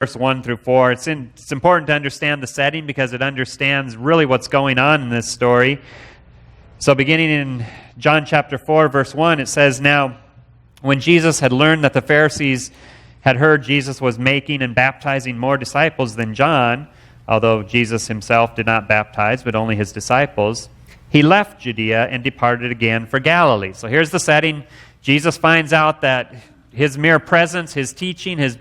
verse 1 through 4. It's important to understand the setting because it understands really what's going on in this story. So beginning in John chapter 4, verse 1, it says, "Now, when Jesus had learned that the Pharisees had heard Jesus was making and baptizing more disciples than John, although Jesus himself did not baptize, but only his disciples, he left Judea and departed again for Galilee." So here's the setting. Jesus finds out that his mere presence, his teaching, his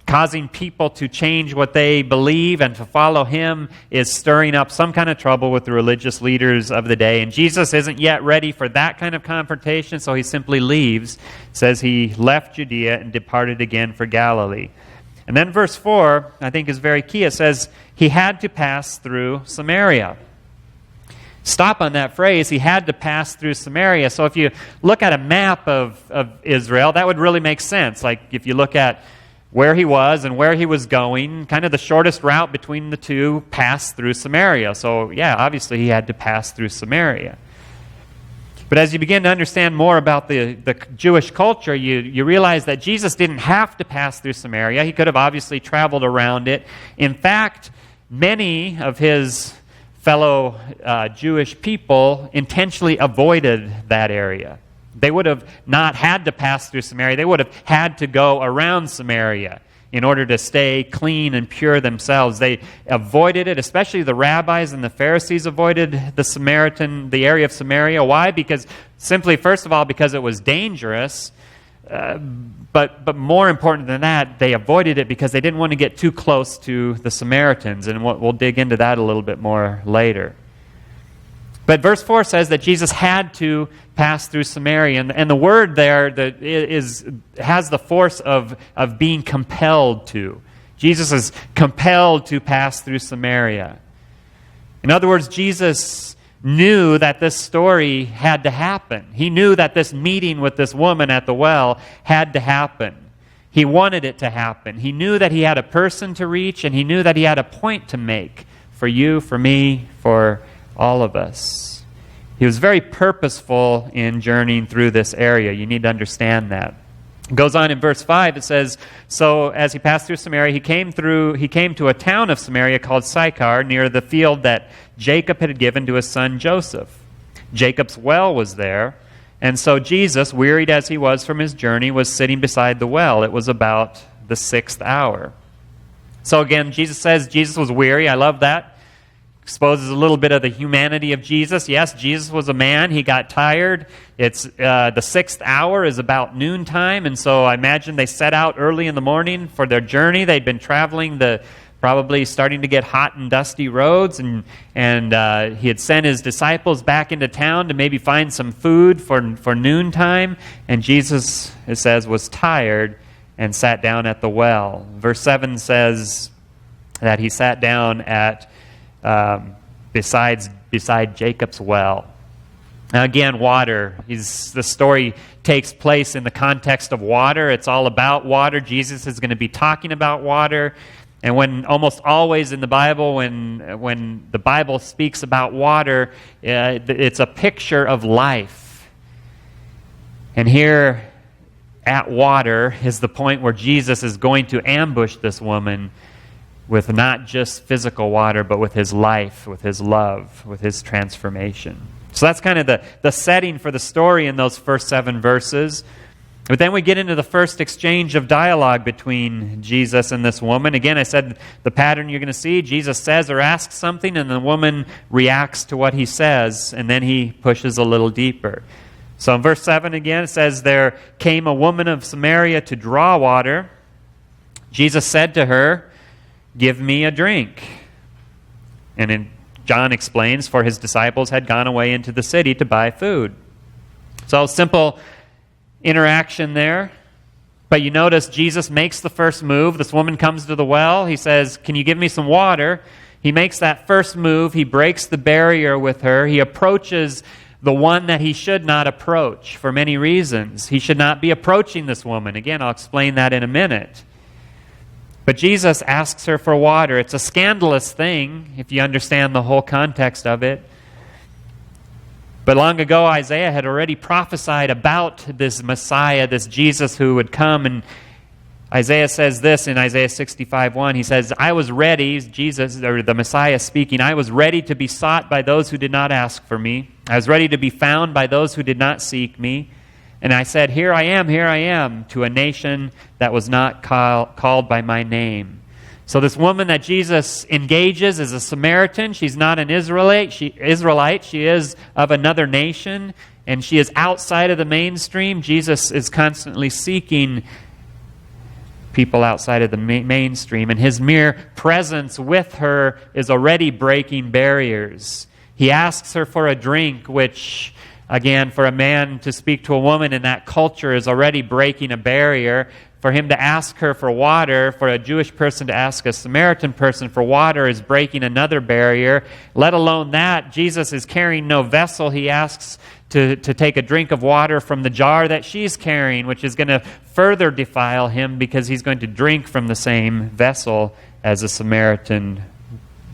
causing people to change what they believe and to follow him is stirring up some kind of trouble with the religious leaders of the day. And Jesus isn't yet ready for that kind of confrontation, so he simply leaves. It says he left Judea and departed again for Galilee. And then verse 4, I think, is very key. It says he had to pass through Samaria. Stop on that phrase, he had to pass through Samaria. So if you look at a map of Israel, that would really make sense. Like if you look at where he was and where he was going, kind of the shortest route between the two passed through Samaria. So yeah, obviously he had to pass through Samaria. But as you begin to understand more about the Jewish culture, you realize that Jesus didn't have to pass through Samaria. He could have obviously traveled around it. In fact, many of his fellow Jewish people intentionally avoided that area. They would have not had to pass through Samaria. They would have had to go around Samaria in order to stay clean and pure themselves. They avoided it, especially the rabbis and the Pharisees avoided the area of Samaria. Why? Because simply, first of all, because it was dangerous. But more important than that, they avoided it because they didn't want to get too close to the Samaritans. And we'll dig into that a little bit more later. But verse 4 says that Jesus had to pass through Samaria. And the word there has the force of being compelled to. Jesus is compelled to pass through Samaria. In other words, Jesus knew that this story had to happen. He knew that this meeting with this woman at the well had to happen. He wanted it to happen. He knew that he had a person to reach, and he knew that he had a point to make for you, for me, for all of us. He was very purposeful in journeying through this area. You need to understand that. It goes on in verse 5, it says, "So as he passed through Samaria, he came to a town of Samaria called Sychar, near the field that Jacob had given to his son Joseph. Jacob's well was there, and so Jesus, wearied as he was from his journey, was sitting beside the well. It was about the 6th hour." So again, Jesus says Jesus was weary. I love that. Exposes a little bit of the humanity of Jesus. Yes, Jesus was a man. He got tired. It's the 6th hour is about noontime, and so I imagine they set out early in the morning for their journey. They'd been traveling probably starting to get hot and dusty roads, and he had sent his disciples back into town to maybe find some food for noontime, and Jesus, it says, was tired and sat down at the well. Verse 7 says that he sat down at beside Jacob's well. Now again, water. The story takes place in the context of water. It's all about water. Jesus is going to be talking about water. And when almost always in the Bible, when the Bible speaks about water, it's a picture of life. And here at water is the point where Jesus is going to ambush this woman with not just physical water, but with his life, with his love, with his transformation. So that's kind of the setting for the story in those first 7 verses. But then we get into the first exchange of dialogue between Jesus and this woman. Again, I said the pattern you're going to see. Jesus says or asks something, and the woman reacts to what he says, and then he pushes a little deeper. So in verse 7 again, it says, "There came a woman of Samaria to draw water. Jesus said to her, 'Give me a drink.' And John explains, for his disciples had gone away into the city to buy food." So simple interaction there. But you notice Jesus makes the first move. This woman comes to the well. He says, "Can you give me some water?" He makes that first move. He breaks the barrier with her. He approaches the one that he should not approach for many reasons. He should not be approaching this woman. Again, I'll explain that in a minute. But Jesus asks her for water. It's a scandalous thing if you understand the whole context of it. But long ago, Isaiah had already prophesied about this Messiah, this Jesus who would come, and Isaiah says this in Isaiah 65:1. He says, I was ready, Jesus, or the Messiah speaking, I was ready to be sought by those who did not ask for me. I was ready to be found by those who did not seek me. And I said, here I am, to a nation that was not called by my name. So this woman that Jesus engages is a Samaritan. She's not an Israelite. She is of another nation, and she is outside of the mainstream. Jesus is constantly seeking people outside of the mainstream, and his mere presence with her is already breaking barriers. He asks her for a drink, which, again, for a man to speak to a woman in that culture is already breaking a barrier. For him to ask her for water, for a Jewish person to ask a Samaritan person for water is breaking another barrier. Let alone that, Jesus is carrying no vessel. He asks to take a drink of water from the jar that she's carrying, which is going to further defile him because he's going to drink from the same vessel as a Samaritan,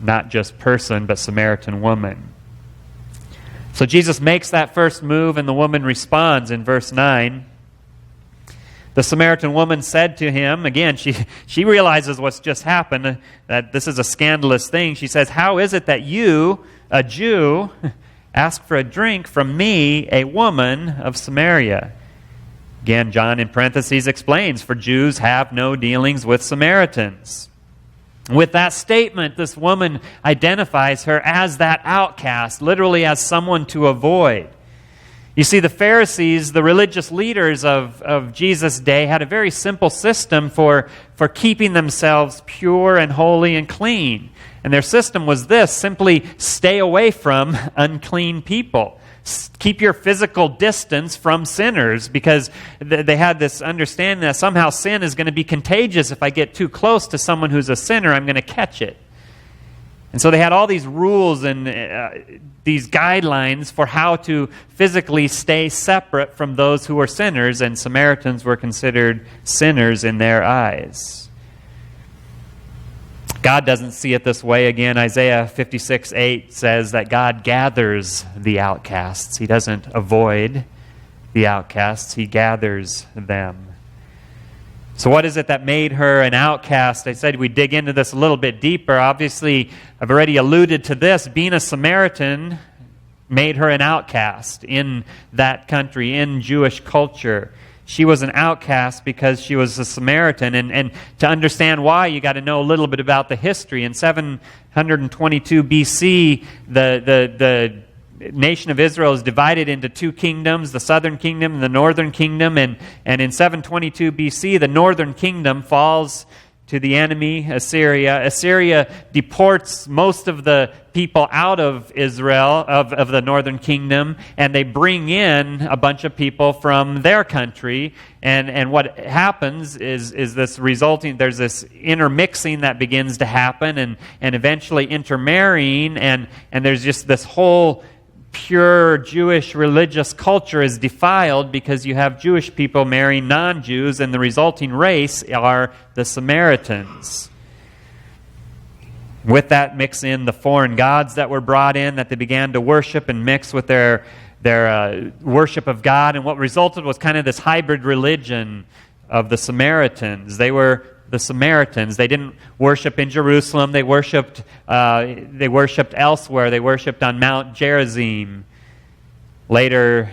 not just person, but Samaritan woman. So Jesus makes that first move, and the woman responds in verse 9. The Samaritan woman said to him, again, she realizes what's just happened, that this is a scandalous thing. She says, how is it that you, a Jew, ask for a drink from me, a woman of Samaria? Again, John in parentheses explains, for Jews have no dealings with Samaritans. With that statement, this woman identifies her as that outcast, literally as someone to avoid. You see, the Pharisees, the religious leaders of Jesus' day, had a very simple system for keeping themselves pure and holy and clean. And their system was this: simply stay away from unclean people. Keep your physical distance from sinners, because they had this understanding that somehow sin is going to be contagious. If I get too close to someone who's a sinner, I'm going to catch it. And so they had all these rules and these guidelines for how to physically stay separate from those who were sinners, and Samaritans were considered sinners in their eyes. God doesn't see it this way. Again, Isaiah 56:8 says that God gathers the outcasts. He doesn't avoid the outcasts. He gathers them. So what is it that made her an outcast? I said we'd dig into this a little bit deeper. Obviously, I've already alluded to this. Being a Samaritan made her an outcast in that country, in Jewish culture. She was an outcast because she was a Samaritan. And to understand why, you got to know a little bit about the history. In 722 BC, the nation of Israel is divided into two kingdoms, the southern kingdom and the northern kingdom. And in 722 BC, the northern kingdom falls to the enemy, Assyria. Assyria deports most of the people out of Israel, of the northern kingdom, and they bring in a bunch of people from their country. And what happens is this resulting, there's this intermixing that begins to happen, and eventually intermarrying, and there's just this whole pure Jewish religious culture is defiled because you have Jewish people marrying non-Jews, and the resulting race are the Samaritans. With that, mix in the foreign gods that were brought in, that they began to worship and mix with their worship of God, and what resulted was kind of this hybrid religion of the Samaritans. They were the Samaritans. They didn't worship in Jerusalem. They worshipped elsewhere. They worshipped on Mount Gerizim. Later,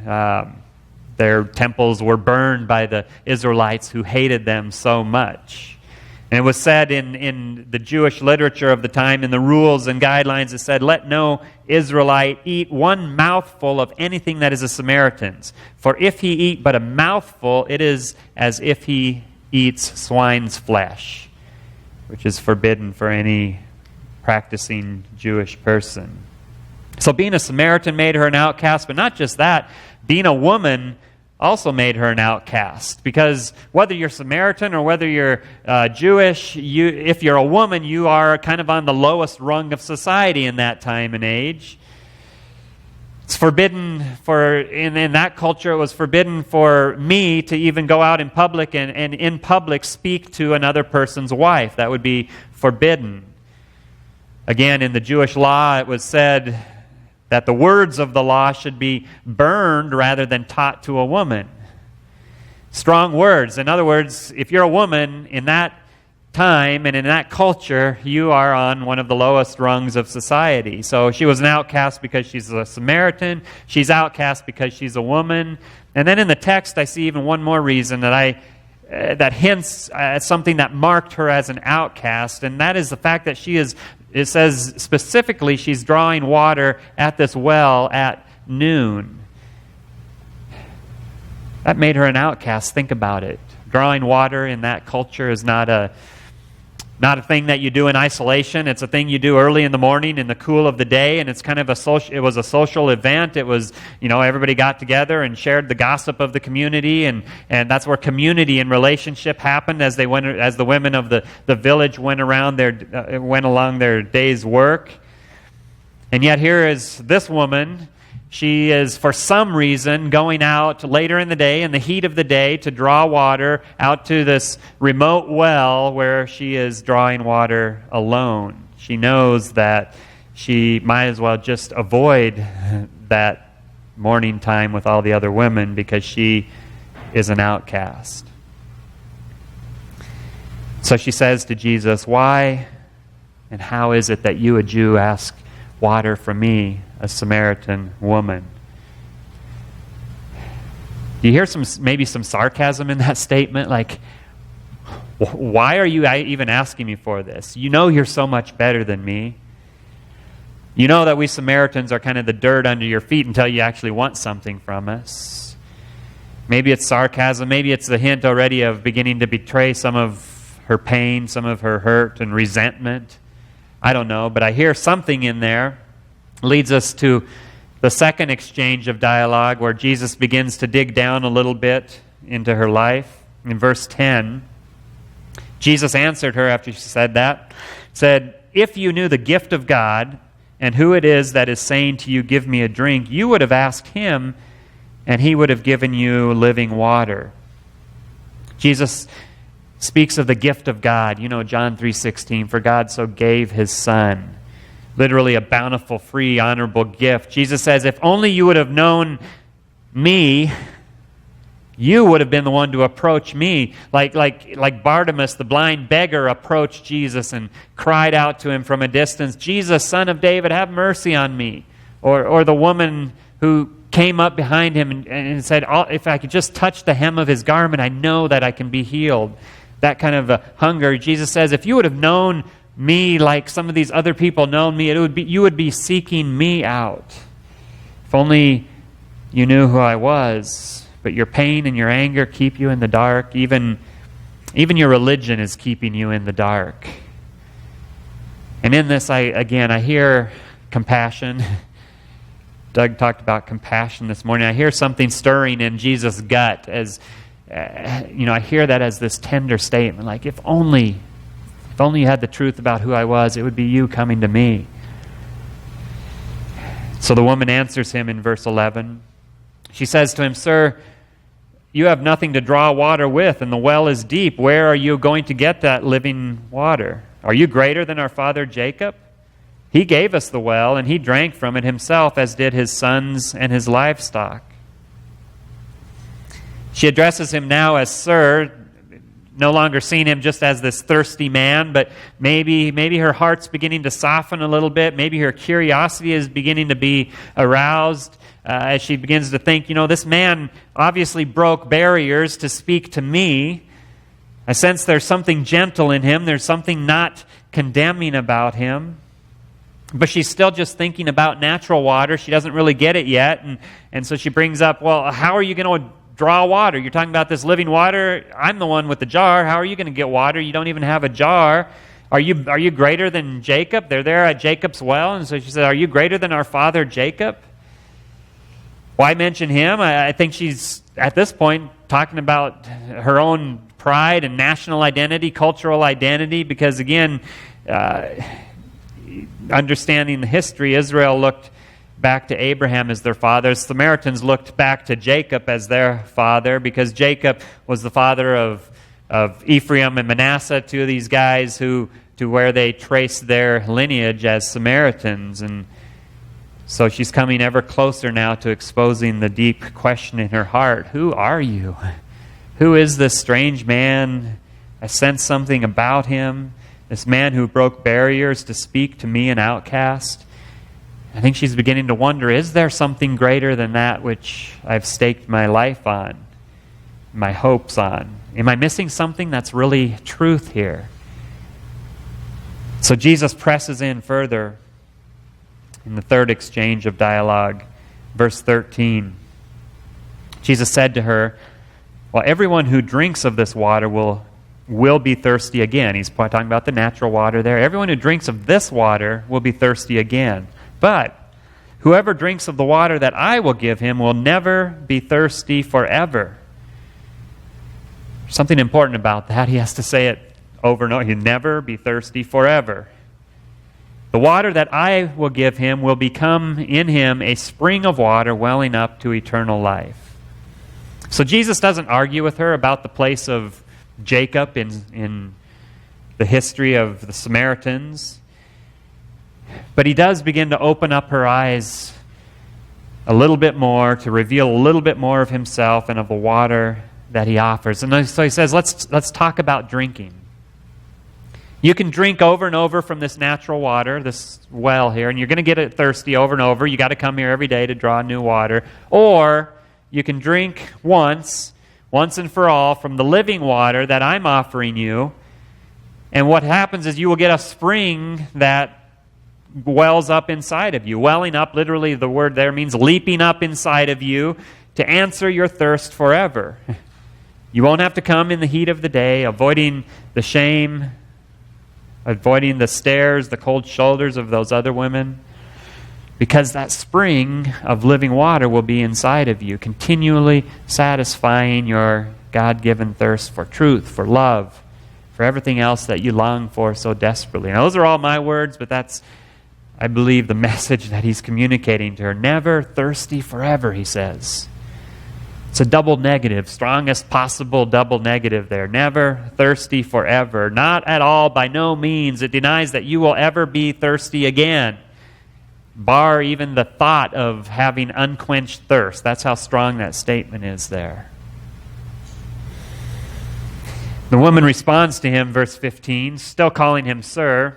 their temples were burned by the Israelites who hated them so much. And it was said in the Jewish literature of the time, in the rules and guidelines, it said, let no Israelite eat one mouthful of anything that is a Samaritan's. For if he eat but a mouthful, it is as if he eats swine's flesh, which is forbidden for any practicing Jewish person. So being a Samaritan made her an outcast, but not just that, being a woman also made her an outcast, because whether you're Samaritan or whether you're Jewish, if you're a woman, you are kind of on the lowest rung of society in that time and age. It's forbidden in that culture, it was forbidden for me to even go out in public and in public speak to another person's wife. That would be forbidden. Again, in the Jewish law, it was said that the words of the law should be burned rather than taught to a woman. strong words. In other words, if you're a woman in that time and in that culture, you are on one of the lowest rungs of society. So she was an outcast because she's a Samaritan. She's outcast because she's a woman. And then in the text, I see even one more reason that hints at something that marked her as an outcast, and that is the fact that it says specifically she's drawing water at this well at noon. That made her an outcast. Think about it. Drawing water in that culture is not a thing that you do in isolation. It's a thing you do early in the morning in the cool of the day, and it's kind of it was a social event. It was, everybody got together and shared the gossip of the community, and that's where community and relationship happened as the women of the village went along their day's work. And yet here is this woman. She is, for some reason, going out later in the day, in the heat of the day, to draw water out to this remote well where she is drawing water alone. She knows that she might as well just avoid that morning time with all the other women because she is an outcast. So she says to Jesus, "Why and how is it that you, a Jew, ask water from me, a Samaritan woman?" Do you hear maybe some sarcasm in that statement? Like, why are you even asking me for this? You know you're so much better than me. You know that we Samaritans are kind of the dirt under your feet until you actually want something from us. Maybe it's sarcasm. Maybe it's the hint already of beginning to betray some of her pain, some of her hurt and resentment. I don't know, but I hear something in there. Leads us to the second exchange of dialogue where Jesus begins to dig down a little bit into her life. In verse 10, Jesus answered her after she said that, said, "If you knew the gift of God and who it is that is saying to you, 'Give me a drink,' you would have asked him, and he would have given you living water." Jesus speaks of the gift of God. John 3:16, "For God so gave his Son." Literally a bountiful, free, honorable gift. Jesus says, if only you would have known me, you would have been the one to approach me. Like Bartimaeus, the blind beggar, approached Jesus and cried out to him from a distance, "Jesus, Son of David, have mercy on me." Or the woman who came up behind him and said, "If I could just touch the hem of his garment, I know that I can be healed." That kind of a hunger. Jesus says, if you would have known me like some of these other people known me, you would be seeking me out. If only you knew who I was. But your pain and your anger keep you in the dark. Even your religion is keeping you in the dark. And in this, I hear compassion. Doug talked about compassion this morning. I hear something stirring in Jesus' gut as I hear that as this tender statement, like, if only you had the truth about who I was, it would be you coming to me. So the woman answers him in verse 11. She says to him, "Sir, you have nothing to draw water with, and the well is deep. Where are you going to get that living water? Are you greater than our father Jacob? He gave us the well, and he drank from it himself, as did his sons and his livestock." She addresses him now as Sir, no longer seeing him just as this thirsty man, but maybe her heart's beginning to soften a little bit. Maybe her curiosity is beginning to be aroused as she begins to think, this man obviously broke barriers to speak to me. I sense there's something gentle in him. There's something not condemning about him. But she's still just thinking about natural water. She doesn't really get it yet. And so she brings up, well, how are you going to draw water? You're talking about this living water. I'm the one with the jar. How are you going to get water? You don't even have a jar. Are you greater than Jacob? They're there at Jacob's well. And so she said, are you greater than our father Jacob? Why mention him? I think she's, at this point, talking about her own pride and national identity, cultural identity, because again, understanding the history, Israel looked back to Abraham as their father. Samaritans looked back to Jacob as their father, because Jacob was the father of Ephraim and Manasseh, two of these guys to where they traced their lineage as Samaritans. And so she's coming ever closer now to exposing the deep question in her heart. Who are you? Who is this strange man? I sense something about him. This man who broke barriers to speak to me, an outcast. I think she's beginning to wonder, is there something greater than that which I've staked my life on, my hopes on? Am I missing something that's really truth here? So Jesus presses in further in the third exchange of dialogue, verse 13. Jesus said to her, well, everyone who drinks of this water will be thirsty again. He's talking about the natural water there. Everyone who drinks of this water will be thirsty again. But whoever drinks of the water that I will give him will never be thirsty forever. Something important about that. He has to say it over and over. He'll never be thirsty forever. The water that I will give him will become in him a spring of water welling up to eternal life. So Jesus doesn't argue with her about the place of Jacob in the history of the Samaritans. But he does begin to open up her eyes a little bit more, to reveal a little bit more of himself and of the water that he offers. And so he says, let's talk about drinking. You can drink over and over from this natural water, this well here, and you're going to get it thirsty over and over. You got to come here every day to draw new water. Or you can drink once and for all, from the living water that I'm offering you. And what happens is you will get a spring that wells up inside of you. Welling up, literally the word there means leaping up inside of you to answer your thirst forever. You won't have to come in the heat of the day, avoiding the shame, avoiding the stares, the cold shoulders of those other women, because that spring of living water will be inside of you, continually satisfying your God-given thirst for truth, for love, for everything else that you long for so desperately. Now, those are all my words, but that's, I believe, the message that he's communicating to her. Never thirsty forever, he says. It's a double negative, strongest possible double negative there. Never thirsty forever. Not at all, by no means. It denies that you will ever be thirsty again, bar even the thought of having unquenched thirst. That's how strong that statement is there. The woman responds to him, verse 15, still calling him sir,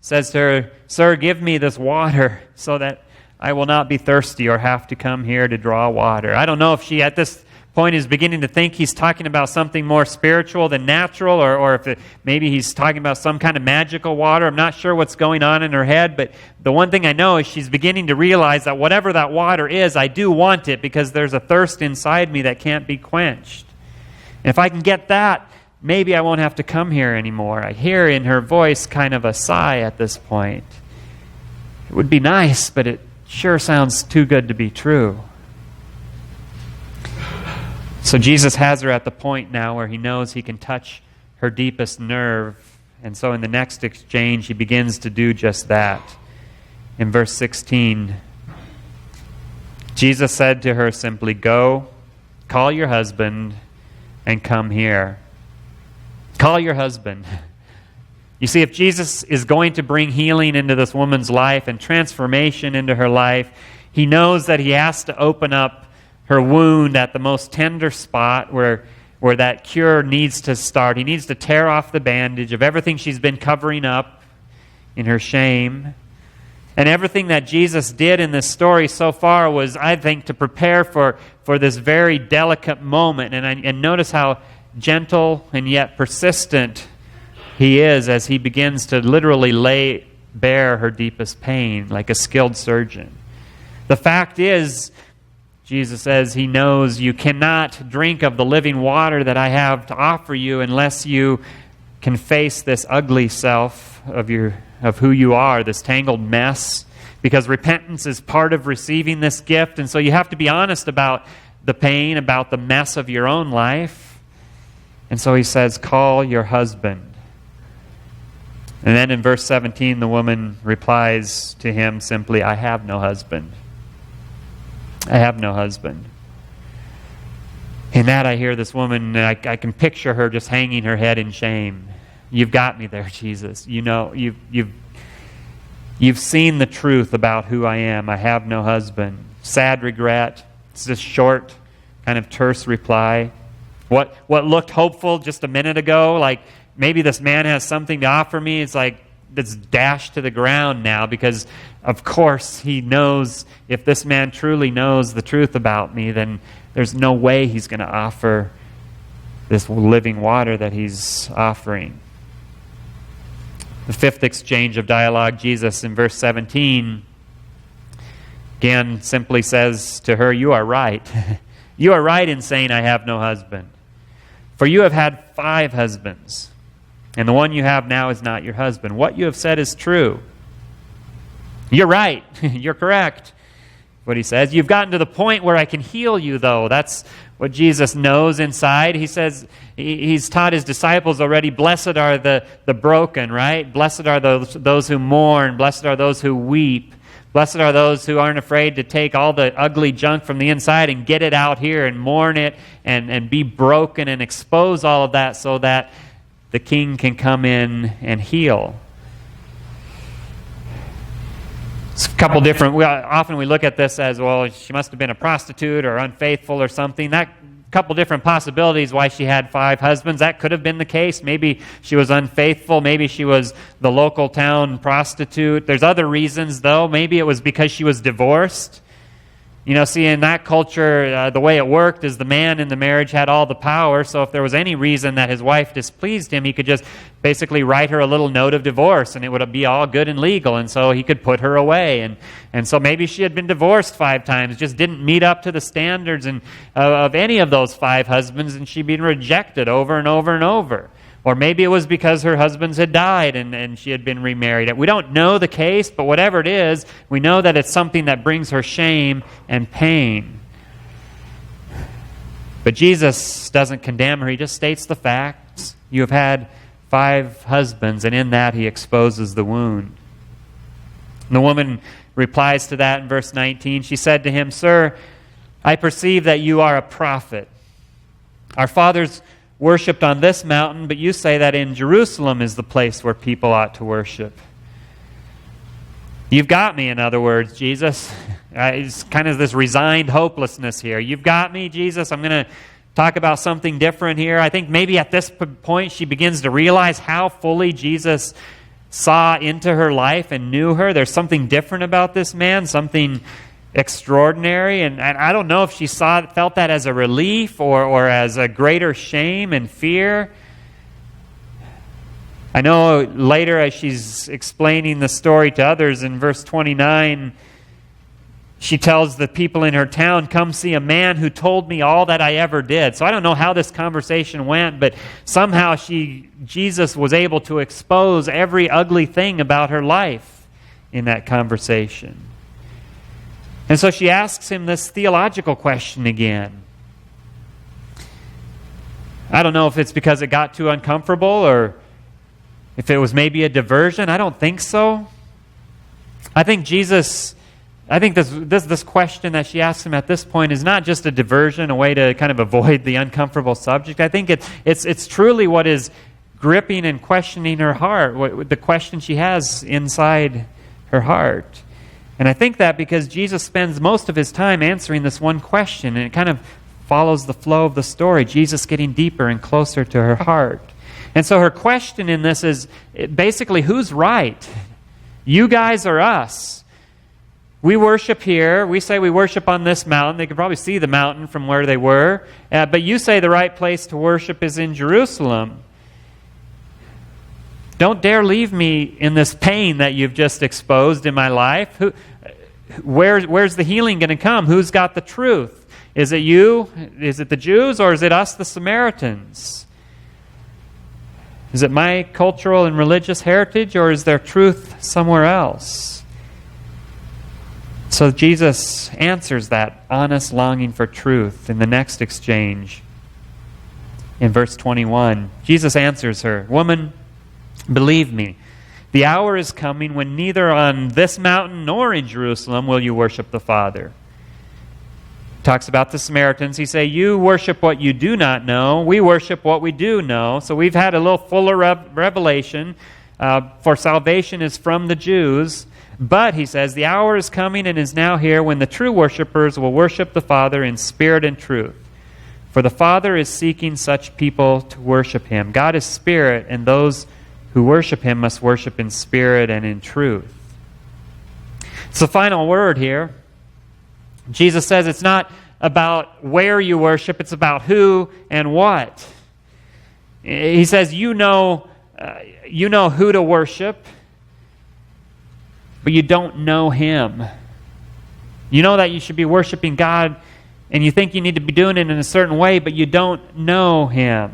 says to her, "Sir, give me this water so that I will not be thirsty or have to come here to draw water." I don't know if she at this point is beginning to think he's talking about something more spiritual than natural, or if maybe he's talking about some kind of magical water. I'm not sure what's going on in her head, but the one thing I know is she's beginning to realize that whatever that water is, I do want it because there's a thirst inside me that can't be quenched. And if I can get that, maybe I won't have to come here anymore. I hear in her voice kind of a sigh at this point. It would be nice, but it sure sounds too good to be true. So Jesus has her at the point now where he knows he can touch her deepest nerve. And so in the next exchange, he begins to do just that. In verse 16, Jesus said to her simply, "Go, call your husband, and come here." Call your husband. You see, if Jesus is going to bring healing into this woman's life and transformation into her life, he knows that he has to open up her wound at the most tender spot where that cure needs to start. He needs to tear off the bandage of everything she's been covering up in her shame. And everything that Jesus did in this story so far was, I think, to prepare for this very delicate moment. And notice how gentle and yet persistent he is as he begins to literally lay bare her deepest pain like a skilled surgeon. The fact is, Jesus says, he knows you cannot drink of the living water that I have to offer you unless you can face this ugly self of who you are, this tangled mess, because repentance is part of receiving this gift. And so you have to be honest about the pain, about the mess of your own life. And so he says, call your husband. And then in verse 17, the woman replies to him simply, I have no husband. I have no husband. In that I hear this woman, I can picture her just hanging her head in shame. You've got me there, Jesus. You know, you've seen the truth about who I am. I have no husband. Sad regret. It's this short, kind of terse reply. What looked hopeful just a minute ago, like maybe this man has something to offer me, it's like it's dashed to the ground now, because of course he knows if this man truly knows the truth about me, then there's no way he's going to offer this living water that he's offering. The fifth exchange of dialogue, Jesus in verse 17 again simply says to her, "You are right. You are right in saying I have no husband. For you have had 5 husbands, and the one you have now is not your husband. What you have said is true." You're right. You're correct. What he says. You've gotten to the point where I can heal you, though. That's what Jesus knows inside. He says, he's taught his disciples already, blessed are the broken, right? Blessed are those who mourn. Blessed are those who weep. Blessed are those who aren't afraid to take all the ugly junk from the inside and get it out here and mourn it and be broken and expose all of that so that the King can come in and heal. It's a couple different, often we look at this as, well, she must have been a prostitute or unfaithful or something. That couple different possibilities why she had 5 husbands. That could have been the case. Maybe she was unfaithful. Maybe she was the local town prostitute. There's other reasons, though. Maybe it was because she was divorced. You know, see, in that culture, the way it worked is the man in the marriage had all the power, so if there was any reason that his wife displeased him, he could just basically write her a little note of divorce, and it would be all good and legal, and so he could put her away. And so maybe she had been divorced 5 times, just didn't meet up to the standards of any of those 5 husbands, and she'd been rejected over and over and over. Or maybe it was because her husbands had died and she had been remarried. We don't know the case, but whatever it is, we know that it's something that brings her shame and pain. But Jesus doesn't condemn her. He just states the facts. You have had 5 husbands, and in that he exposes the wound. And the woman replies to that in verse 19. She said to him, "Sir, I perceive that you are a prophet. Our fathers worshipped on this mountain, but you say that in Jerusalem is the place where people ought to worship." You've got me, in other words, Jesus. It's kind of this resigned hopelessness here. You've got me, Jesus. I'm going to talk about something different here. I think maybe at this point she begins to realize how fully Jesus saw into her life and knew her. There's something different about this man, something extraordinary, and I don't know if she felt that as a relief or as a greater shame and fear. I know later as she's explaining the story to others in verse 29, she tells the people in her town, "Come see a man who told me all that I ever did." So I don't know how this conversation went, but somehow Jesus was able to expose every ugly thing about her life in that conversation. And so she asks him this theological question again. I don't know if it's because it got too uncomfortable or if it was maybe a diversion. I don't think so. I think this question that she asks him at this point is not just a diversion, a way to kind of avoid the uncomfortable subject. I think it's truly what is gripping and questioning her heart, the question she has inside her heart. And I think that because Jesus spends most of his time answering this one question, and it kind of follows the flow of the story, Jesus getting deeper and closer to her heart. And so her question in this is basically, who's right? You guys or us? We worship here. We say we worship on this mountain. They could probably see the mountain from where they were. But you say the right place to worship is in Jerusalem. Don't dare leave me in this pain that you've just exposed in my life. Where's the healing going to come? Who's got the truth? Is it you? Is it the Jews? Or is it us, the Samaritans? Is it my cultural and religious heritage? Or is there truth somewhere else? So Jesus answers that honest longing for truth in the next exchange. In verse 21, Jesus answers her, "Woman, believe me, the hour is coming when neither on this mountain nor in Jerusalem will you worship the Father." Talks about the Samaritans. He say, "You worship what you do not know. We worship what we do know." So we've had a little fuller revelation. For salvation is from the Jews. But, he says, the hour is coming and is now here when the true worshipers will worship the Father in spirit and truth. For the Father is seeking such people to worship Him. God is spirit, and those who worship Him must worship in spirit and in truth. It's the final word here. Jesus says it's not about where you worship, it's about who and what. He says you know who to worship, but you don't know Him. You know that you should be worshiping God, and you think you need to be doing it in a certain way, but you don't know Him.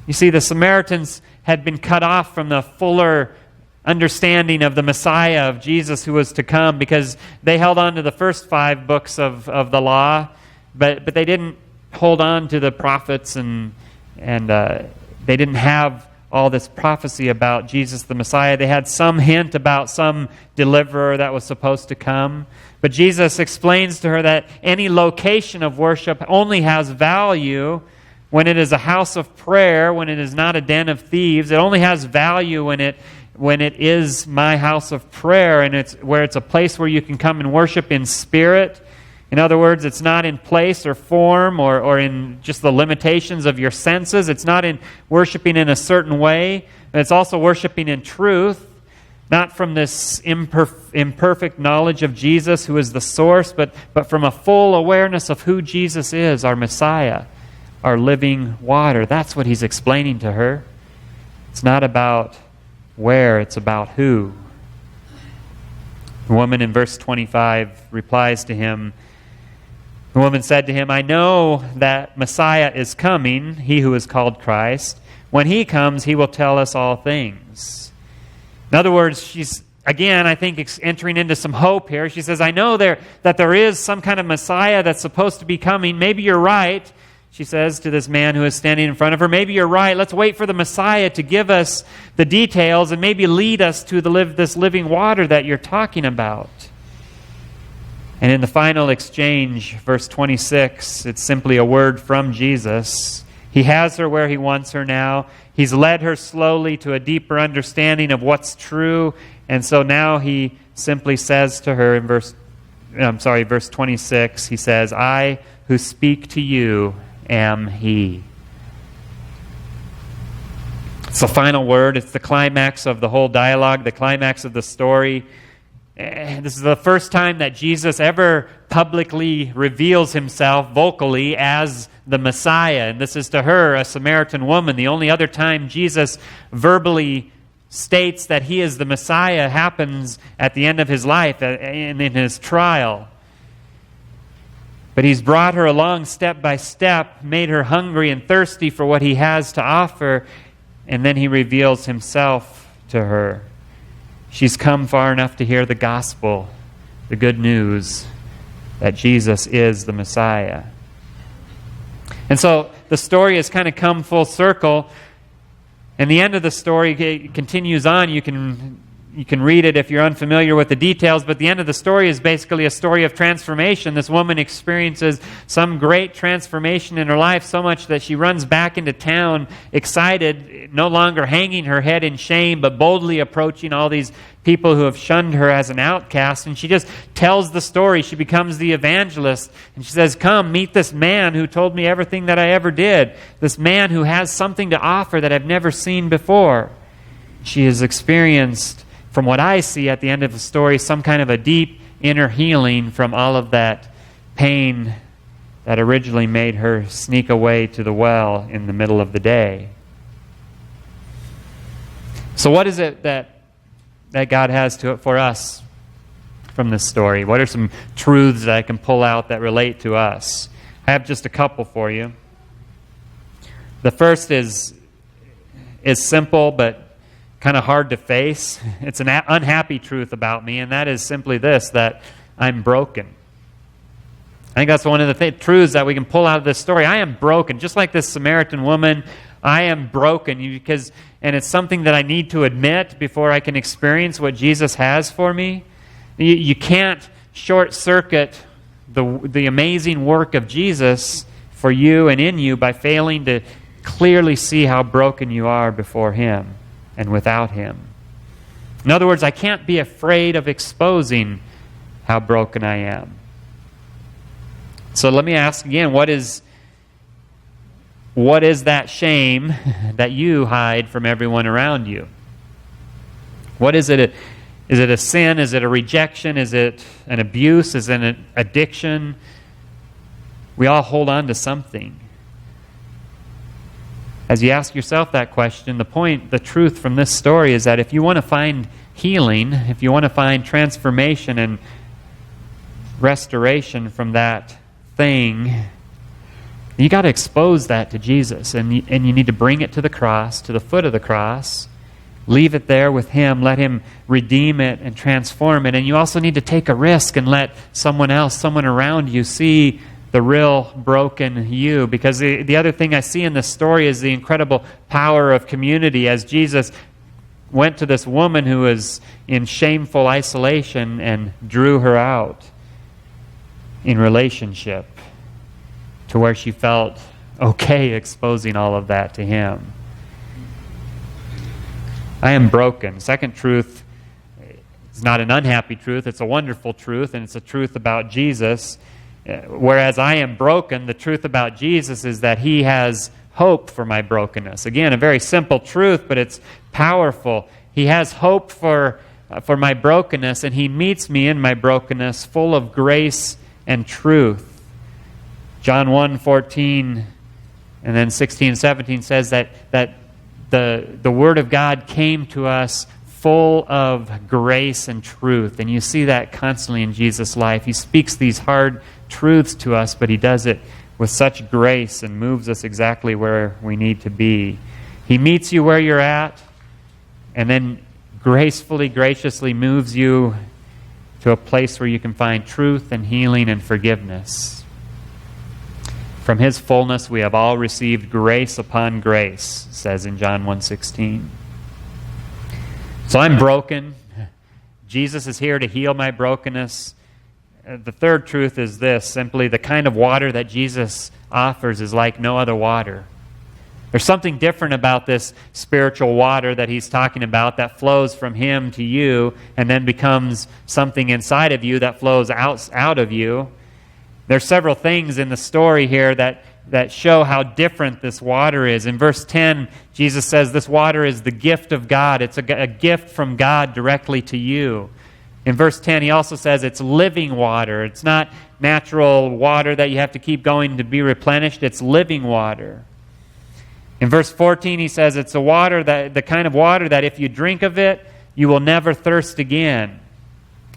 You see, the Samaritans had been cut off from the fuller understanding of the Messiah, of Jesus who was to come, because they held on to the first 5 books of the law, but they didn't hold on to the prophets, and they didn't have all this prophecy about Jesus the Messiah. They had some hint about some deliverer that was supposed to come. But Jesus explains to her that any location of worship only has value when it is a house of prayer, when it is not a den of thieves. It only has value when it is my house of prayer, and it's a place where you can come and worship in spirit. In other words, it's not in place or form or in just the limitations of your senses. It's not in worshiping in a certain way. It's also worshiping in truth, not from this imperfect knowledge of Jesus, who is the source, but from a full awareness of who Jesus is, our Messiah, our living water. That's what He's explaining to her. It's not about where, it's about who. The woman in verse 25 replies to him. The woman said to him, I know that Messiah is coming, He who is called Christ. When He comes, He will tell us all things. In other words, she's, again, I think, entering into some hope here. She says, I know that there is some kind of Messiah that's supposed to be coming. Maybe you're right, she says to this man who is standing in front of her. Maybe you're right. Let's wait for the Messiah to give us the details and maybe lead us to this living water that you're talking about. And in the final exchange, verse 26, it's simply a word from Jesus. He has her where He wants her now. He's led her slowly to a deeper understanding of what's true. And so now He simply says to her in verse 26, He says, I who speak to you am He. It's the final word. It's the climax of the whole dialogue, the climax of the story. This is the first time that Jesus ever publicly reveals Himself vocally as the Messiah. And this is to her, a Samaritan woman. The only other time Jesus verbally states that He is the Messiah happens at the end of His life, in His trial. But He's brought her along step by step, made her hungry and thirsty for what He has to offer, and then He reveals Himself to her. She's come far enough to hear the gospel, the good news that Jesus is the Messiah. And so the story has kind of come full circle. And the end of the story continues on. You can read it if you're unfamiliar with the details, but the end of the story is basically a story of transformation. This woman experiences some great transformation in her life, so much that she runs back into town excited, no longer hanging her head in shame, but boldly approaching all these people who have shunned her as an outcast. And she just tells the story. She becomes the evangelist. And she says, come, meet this man who told me everything that I ever did. This man who has something to offer that I've never seen before. She has experienced, from what I see at the end of the story, some kind of a deep inner healing from all of that pain that originally made her sneak away to the well in the middle of the day. So what is it that God has for us from this story? What are some truths that I can pull out that relate to us? I have just a couple for you. The first is simple, but kind of hard to face. It's an unhappy truth about me, and that is simply this, that I'm broken. I think that's one of the truths that we can pull out of this story. I am broken. Just like this Samaritan woman, I am broken, and it's something that I need to admit before I can experience what Jesus has for me. You can't short-circuit the amazing work of Jesus for you and in you by failing to clearly see how broken you are before Him and without Him. In other words, I can't be afraid of exposing how broken I am. So let me ask again, what is what is that shame that you hide from everyone around you? What is it? Is it a sin? Is it a rejection? Is it an abuse? Is it an addiction? We all hold on to something. As you ask yourself that question, the truth from this story is that if you want to find healing, if you want to find transformation and restoration from that thing, you got to expose that to Jesus, and you need to bring it to the cross, to the foot of the cross, leave it there with Him, let Him redeem it and transform it, and you also need to take a risk and let someone else, someone around you, see the real broken you. Because the other thing I see in this story is the incredible power of community. As Jesus went to this woman who was in shameful isolation and drew her out in relationship to where she felt okay exposing all of that to Him. I am broken. Second truth is not an unhappy truth. It's a wonderful truth, and it's a truth about Jesus. Whereas I am broken, the truth about Jesus is that He has hope for my brokenness. Again, a very simple truth, but it's powerful. He has hope for my brokenness, and He meets me in my brokenness full of grace and truth. John 1:14 and then 16:17 says that the Word of God came to us full of grace and truth. And you see that constantly in Jesus' life. He speaks these hard truths to us, but He does it with such grace and moves us exactly where we need to be. He meets you where you're at, and then gracefully, graciously moves you to a place where you can find truth and healing and forgiveness. From His fullness we have all received grace upon grace, it says in John 1:16. So I'm broken. Jesus is here to heal my brokenness. The third truth is this, simply the kind of water that Jesus offers is like no other water. There's something different about this spiritual water that He's talking about that flows from Him to you and then becomes something inside of you that flows out of you. There's several things in the story here that show how different this water is. In verse 10, Jesus says this water is the gift of God. It's a gift from God directly to you. In verse 10, He also says it's living water. It's not natural water that you have to keep going to be replenished. It's living water. In verse 14, He says it's the kind of water that if you drink of it, you will never thirst again.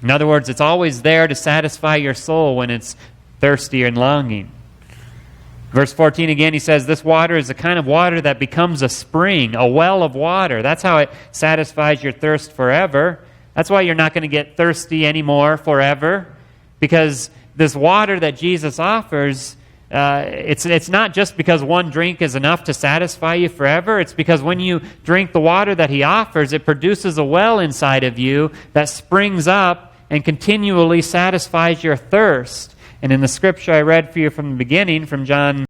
In other words, it's always there to satisfy your soul when it's thirsty and longing. Verse 14 again, He says this water is the kind of water that becomes a spring, a well of water. That's how it satisfies your thirst forever. That's why you're not going to get thirsty anymore forever, because this water that Jesus offers, it's not just because one drink is enough to satisfy you forever. It's because when you drink the water that He offers, it produces a well inside of you that springs up and continually satisfies your thirst. And in the scripture I read for you from the beginning, from John